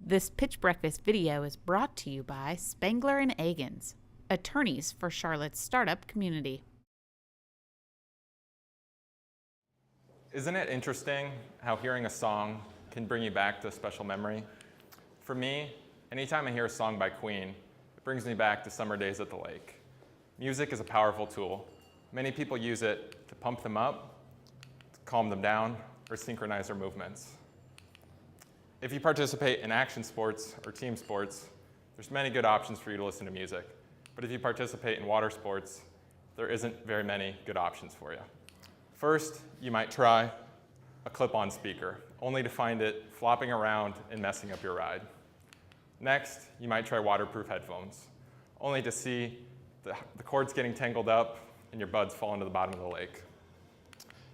This Pitch Breakfast video is brought to you by Spangler and Agins, attorneys for Charlotte's startup community. Isn't it interesting how hearing a song can bring you back to a special memory? For me, anytime I hear a song by Queen, it brings me back to summer days at the lake. Music is a powerful tool. Many people use it to pump them up, to calm them down, or synchronize their movements. If you participate in action sports or team sports, there's many good options for you to listen to music. But if you participate in water sports, there isn't very many good options for you. First, you might try a clip-on speaker, only to find it flopping around and messing up your ride. Next, you might try waterproof headphones, only to see the cords getting tangled up and your buds fall into the bottom of the lake.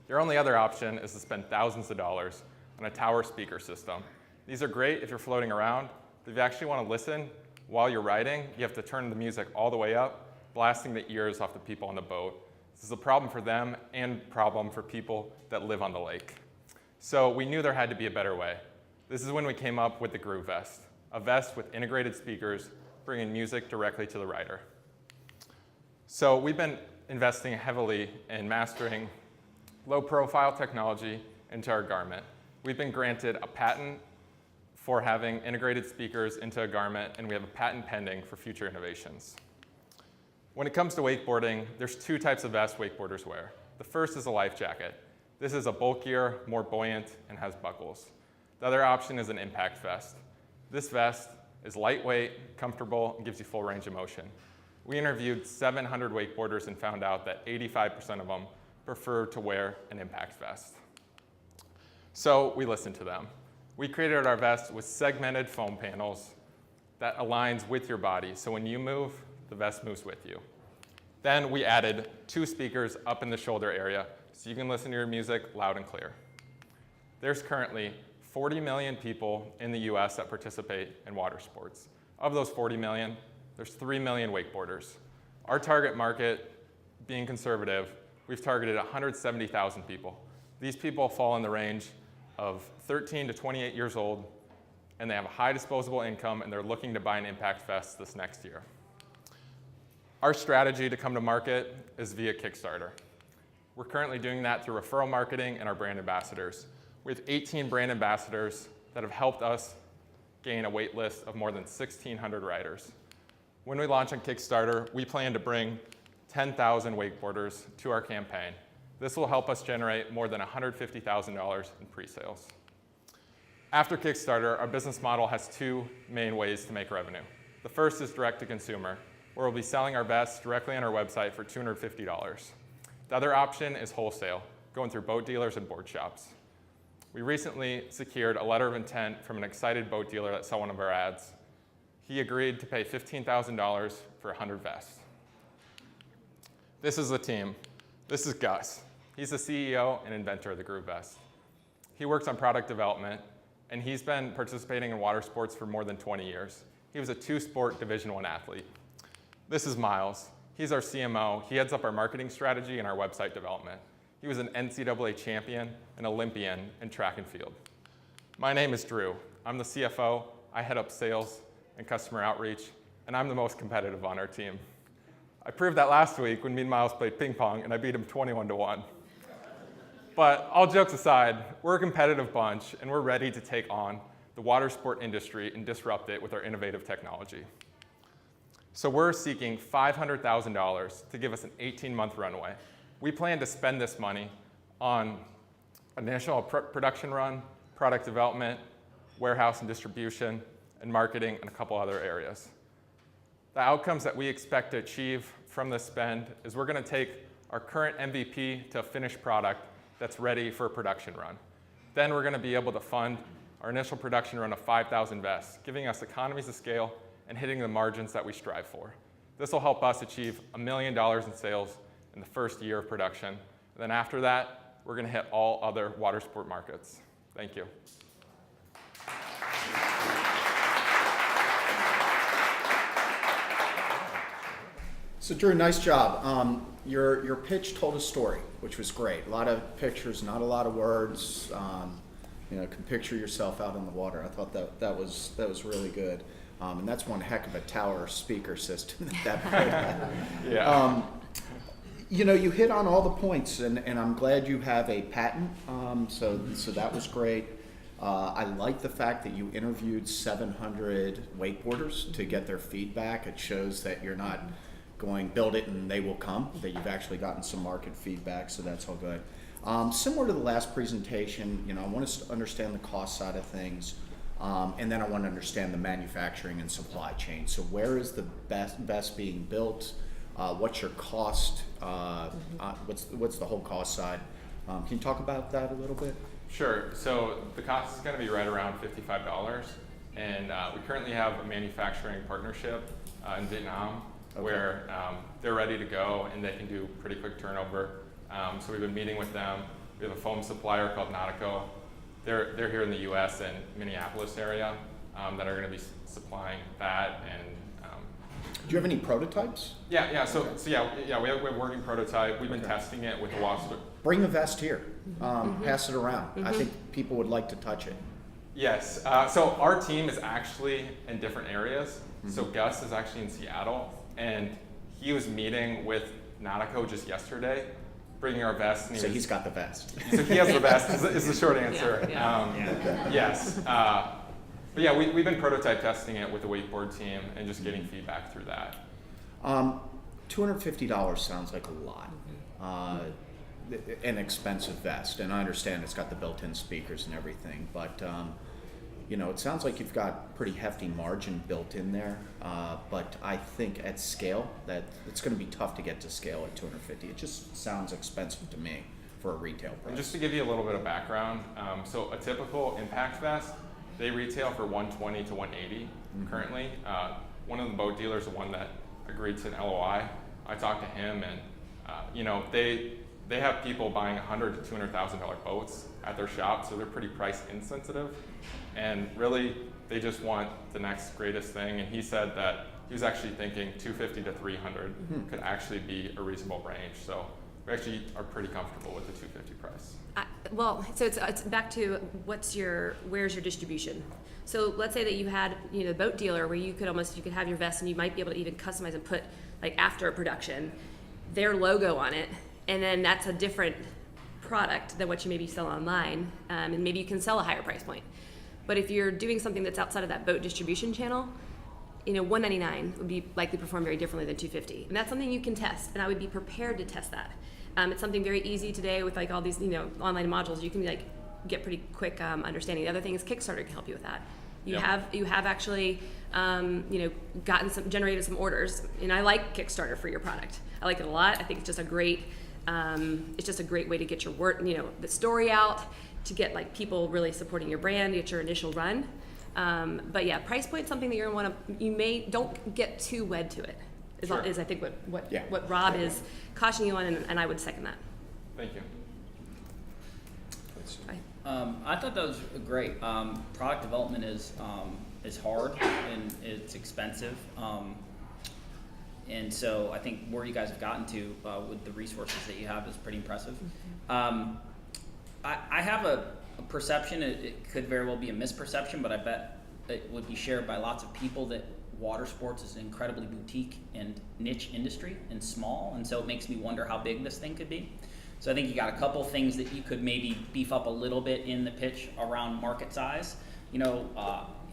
Your only other option is to spend thousands of dollars on a tower speaker system. These are great if you're floating around, but if you actually want to listen while you're riding, you have to turn the music all the way up, blasting the ears off the people on the boat. This is a problem for them and a problem for people that live on the lake. So we knew there had to be a better way. This is when we came up with the Groove Vest, a vest with integrated speakers bringing music directly to the rider. So we've been investing heavily in mastering low-profile technology into our garment. We've been granted a patent for having integrated speakers into a garment, and we have a patent pending for future innovations. When it comes to wakeboarding, there's two types of vests wakeboarders wear. The first is a life jacket. This is a bulkier, more buoyant, and has buckles. The other option is an impact vest. This vest is lightweight, comfortable, and gives you full range of motion. We interviewed 700 wakeboarders and found out that 85% of them prefer to wear an impact vest. So we listened to them. We created our vest with segmented foam panels that aligns with your body. So when you move, the vest moves with you. Then we added 2 speakers up in the shoulder area so you can listen to your music loud and clear. There's currently 40 million people in the US that participate in water sports. Of those 40 million, there's 3 million wakeboarders. Our target market, being conservative, we've targeted 170,000 people. These people fall in the range of 13 to 28 years old, and they have a high disposable income, and they're looking to buy an impact vest this next year. Our strategy to come to market is via Kickstarter. We're currently doing that through referral marketing and our brand ambassadors. We have 18 brand ambassadors that have helped us gain a wait list of more than 1,600 riders. When we launch on Kickstarter, we plan to bring 10,000 wakeboarders to our campaign. This will help us generate more than $150,000 in pre-sales. After Kickstarter, our business model has 2 main ways to make revenue. The first is direct to consumer, where we'll be selling our vests directly on our website for $250. The other option is wholesale, going through boat dealers and board shops. We recently secured a letter of intent from an excited boat dealer that saw one of our ads. He agreed to pay $15,000 for 100 vests. This is the team. This is Gus. He's the CEO and inventor of the Groove Vest. He works on product development, and he's been participating in water sports for more than 20 years. He was a 2-sport Division I athlete. This is Miles. He's our CMO. He heads up our marketing strategy and our website development. He was an NCAA champion, an Olympian in track and field. My name is Drew. I'm the CFO. I head up sales and customer outreach, and I'm the most competitive on our team. I proved that last week when me and Miles played ping pong, and I beat him 21-1. But all jokes aside, we're a competitive bunch, and we're ready to take on the water sport industry and disrupt it with our innovative technology. So we're seeking $500,000 to give us an 18-month runway. We plan to spend this money on initial production run, product development, warehouse and distribution, and marketing, and a couple other areas. The outcomes that we expect to achieve from this spend is we're going to take our current MVP to a finished product that's ready for a production run. Then we're going to be able to fund our initial production run of 5,000 vests, giving us economies of scale and hitting the margins that we strive for. This will help us achieve $1 million in sales in the first year of production. And then after that, we're going to hit all other water sport markets. Thank you. So Drew, nice job. Your pitch told a story, which was great. A lot of pictures, not a lot of words. can picture yourself out in the water. I thought that was really good. And that's one heck of a tower speaker system that put. Yeah. You hit on all the points, and I'm glad you have a patent. So that was great. I like the fact that you interviewed 700 wakeboarders to get their feedback. It shows that you're not going build it and they will come, that you've actually gotten some market feedback, so that's all good. Similar to the last presentation, I want us to understand the cost side of things, and then I want to understand the manufacturing and supply chain. So where is the best being built? What's your cost? What's the whole cost side? Can you talk about that a little bit? Sure. So the cost is going to be right around $55, and we currently have a manufacturing partnership in Vietnam where they're ready to go and they can do pretty quick turnover. So we've been meeting with them. We have a foam supplier called Nautico. They're here in the U.S. and Minneapolis area that are going to be supplying that. And do you have any prototypes? Yeah. So we have a working prototype. We've been testing it with the Watersports. Bring the vest here. Pass it around. I think people would like to touch it. Yes. So our team is actually in different areas. So Gus is actually in Seattle, and he was meeting with Nautico just yesterday, bringing our vest. And he's got the vest. So he has the vest. Is the short answer. Yeah. Yes. But yeah, we've been prototype testing it with the wakeboard team and just getting feedback through that. $250 sounds like a lot. An expensive vest, and I understand it's got the built-in speakers and everything, but it sounds like you've got pretty hefty margin built in there. But I think at scale that it's going to be tough to get to scale at $250. It just sounds expensive to me for a retail price. And just to give you a little bit of background, so a typical impact vest, they retail for $120 to $180 currently. One of the boat dealers, the one that agreed to an LOI, I talked to him, and they have people buying $100,000 to $200,000 boats at their shop, so they're pretty price insensitive, and really they just want the next greatest thing. And he said that he was actually thinking $250 to $300 could actually be a reasonable range. So we actually are pretty comfortable with the $250 price. So it's back to where's your distribution? So let's say that you had the boat dealer where you could have your vest and you might be able to even customize and put, like, after production their logo on it, and then that's a different product than what you maybe sell online, and maybe you can sell a higher price point. But if you're doing something that's outside of that boat distribution channel, $199 would be likely perform very differently than $250, and that's something you can test, and I would be prepared to test that. It's something very easy today with like all these online modules. You can get pretty quick understanding. The other thing is Kickstarter can help you with that. You have actually generated some orders, and I like Kickstarter for your product. I like it a lot. I think it's just a great way to get your work, the story out, to get people really supporting your brand, get your initial run. But yeah, price point, something that you're gonna want to. Don't get too wed to it. Is I think what Rob is cautioning you on, and I would second that. Thank you. I thought that was great. Product development is hard and it's expensive, and so I think where you guys have gotten to with the resources that you have is pretty impressive. I have a perception. It could very well be a misperception, but I bet it would be shared by lots of people that Watersports is an incredibly boutique and niche industry and small, and so it makes me wonder how big this thing could be. So I think you got a couple things that you could maybe beef up a little bit in the pitch around market size.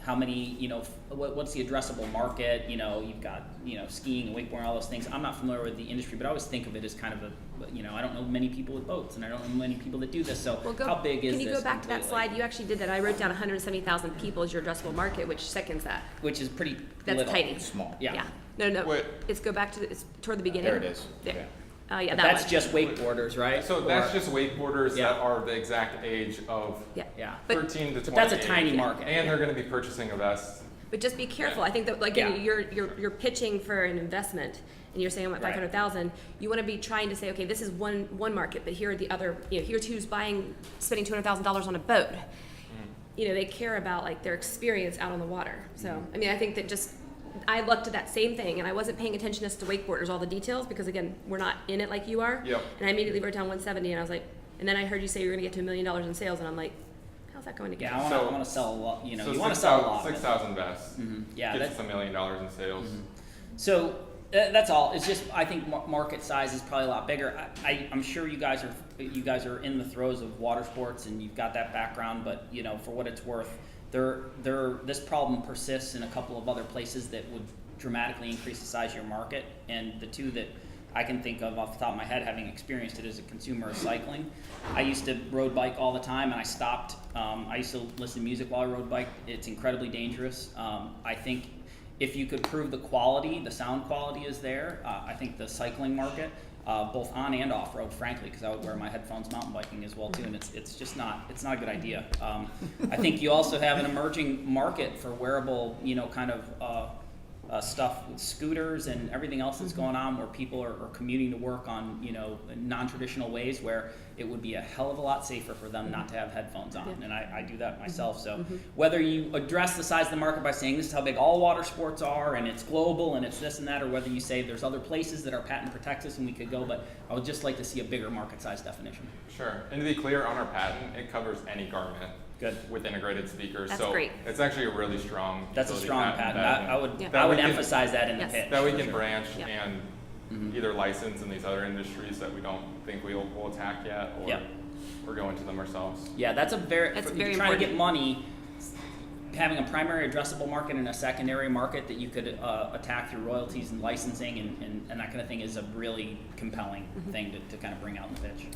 How many, what's the addressable market? You've got, skiing and wakeboarding, all those things. I'm not familiar with the industry, but I always think of it as kind of I don't know many people with boats, and I don't know many people that do this. So how big is this? Can you go back to that slide? You actually did that. I wrote down 170,000 people as your addressable market, which seconds that. Which is pretty That's little. tiny. Small. Yeah. No. Wait. It's go back to it's toward the beginning. There it is. There. Yeah. That That's one. just wakeboarders, right? So that's just wakeboarders Yeah. that are the exact age of Yeah. 13 to 20. But that's a tiny market. And they're going to be purchasing a vest. But just be careful. I think that you're pitching for an investment, and you're saying I want 500,000. You want to be trying to say, okay, this is one market, but here are the other. Here's who's spending $200,000 on a boat. They care about their experience out on the water. So I think that I looked at that same thing, and I wasn't paying attention as to wakeboarders, all the details, because again, we're not in it like you are. Yep. And I immediately wrote down 170, and I was like, and then I heard you say you're going to get to $1 million in sales, and I'm like, how How's that going together? Yeah, I So- want to sell a lot. You know, So you want to sell a lot. 6,000 vests. Yeah, Gets that's us $1 million in sales. so. That's all. It's just I think market size is probably a lot bigger. I'm sure you guys are in the throes of water sports and you've got that background, but you know, for what it's worth, this problem persists in a couple of other places that would dramatically increase the size of your market. And the two that I can think of off the top of my head, having experienced it as a consumer, is cycling. I used to road bike all the time, and I stopped. I used to listen to music while I rode bike. It's incredibly dangerous. I think if you could prove the sound quality is there, I think the cycling market, both on and off road, frankly, because I would wear my headphones mountain biking as well too, and it's just not a good idea. I think you also have an emerging market for wearable, you know, kind of stuff with scooters and everything else that's going on, where people are commuting to work on, you know, non-traditional ways, where it would be a hell of a lot safer for them not to have headphones on. And I do that myself. So whether you address the size of the market by saying this is how big all water sports are and it's global and it's this and that, or whether you say there's other places that our patent protects us and we could go, but I would just like to see a bigger market size definition. Sure. And to be clear, on our patent, it covers any garment. Good. With integrated speakers. That's so great. It's actually a really strong. That's a utility strong patent. that- I would Yeah. I would we can- emphasize that in the Yes. pitch. That we for can sure. branch Yeah. and either license in these other industries that we don't think we'll attack yet, or Yep. or go into them ourselves. Yeah, that's Very if you're trying to get important. money, having a primary addressable market and a secondary market that you could attack through royalties and licensing and that kind of thing is a really compelling thing to kind of bring out in the pitch.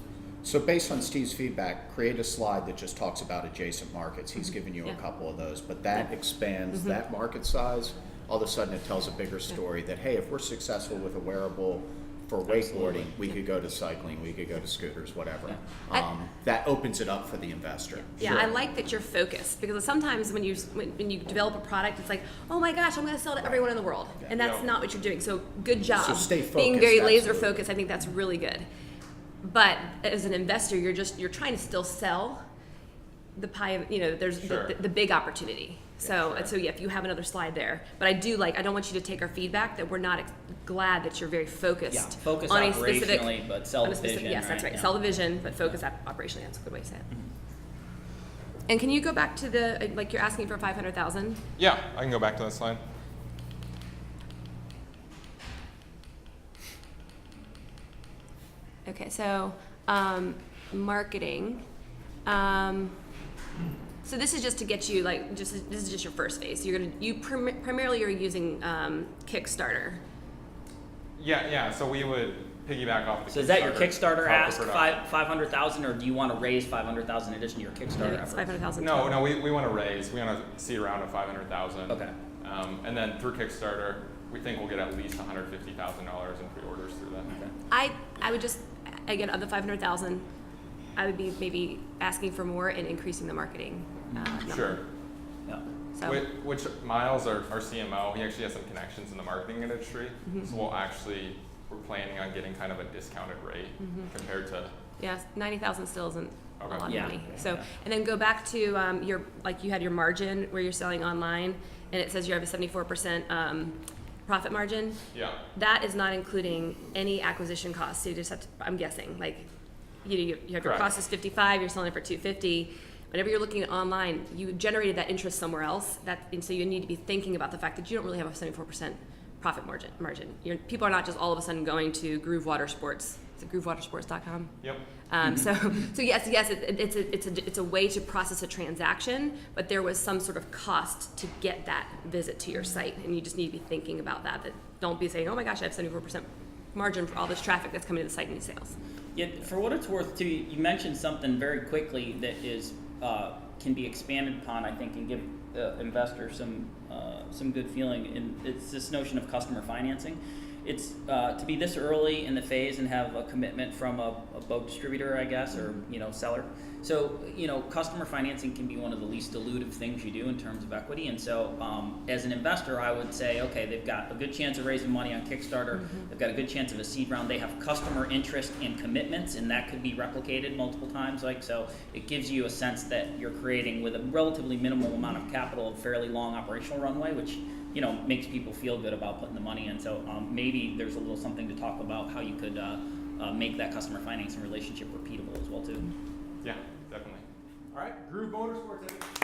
So based on Steve's feedback, create a slide that just talks about adjacent markets. He's given you Yeah. a couple of those, but that expands that market size. All of a sudden it tells a bigger story that, hey, if we're successful with a wearable for wakeboarding, we could go to cycling, we could go to scooters, whatever. Yeah. That opens it up for the investor. Yeah, I like that you're focused, because sometimes when you develop a product, it's like, oh my gosh, I'm going to sell to everyone in the world, and that's Yeah. not what you're doing. So good job. So stay Being focused, very laser absolutely. focused, I think that's really good. But as an investor, you're trying to still sell the pie. You know, there's Sure. the big opportunity. So sure. so yeah, if you have another slide there, but I don't want you to take our feedback that we're not glad that you're very focused. Yeah, focus on a specific. operationally, but sell on a the specific- vision. Yes, that's right. Yeah. Sell the vision, but focus operationally. That's a good way to say it. And can you go back to the, like, you're asking for 500,000? Yeah, I can go back to that slide. Okay, so marketing. So this is just to get you this is just your first phase. Primarily you're using Kickstarter. Yeah. So we would piggyback off the. So is that your Kickstarter, Kickstarter top of ask production. 500,000, or do you want to raise 500,000 in addition to your Kickstarter It's efforts? 500,000. No, we want to raise. We want to see around a 500,000. Okay. And then through Kickstarter, we think we'll get at least $150,000 in pre-orders through that. Okay. I would just, again, of the 500,000, I would be maybe asking for more and increasing the marketing number. Sure. Yeah. So Which Miles, our CMO, he actually has some connections in the marketing industry. So we're planning on getting kind of a discounted rate compared to. yeah, 90,000 still isn't a Okay. lot of Yeah. money. So Yeah. and then go back to you had your margin where you're selling online, and it says you have a 74% profit margin. Yeah. That is not including any acquisition costs. So you just have to, I'm guessing, like, you have your Correct. cost is 55, you're selling it for 250. Whenever you're looking at online, you generated that interest somewhere else. And so you need to be thinking about the fact that you don't really have a 74% profit margin. People are not just all of a sudden going to Groove Watersports. Is it groovewatersports.com? Yep. So yes, it's a way to process a transaction, but there was some sort of cost to get that visit to your site, and you just need to be thinking about that. That don't be saying, oh my gosh, I have 74% margin for all this traffic that's coming to the site and these sales. Yeah, for what it's worth, too, you mentioned something very quickly that is can be expanded upon, I think, and give investors some good feeling. And it's this notion of customer financing. It's to be this early in the phase and have a commitment from a boat distributor, I guess, or seller. So customer financing can be one of the least dilutive things you do in terms of equity. And so as an investor, I would say, okay, they've got a good chance of raising money on Kickstarter. They've got a good chance of a seed round. They have customer interest and commitments, and that could be replicated multiple times. So it gives you a sense that you're creating, with a relatively minimal amount of capital, a fairly long operational runway, which makes people feel good about putting the money in. So maybe there's a little something to talk about how you could make that customer financing relationship repeatable as well too. Yeah, definitely. All right, Groove Motorsports.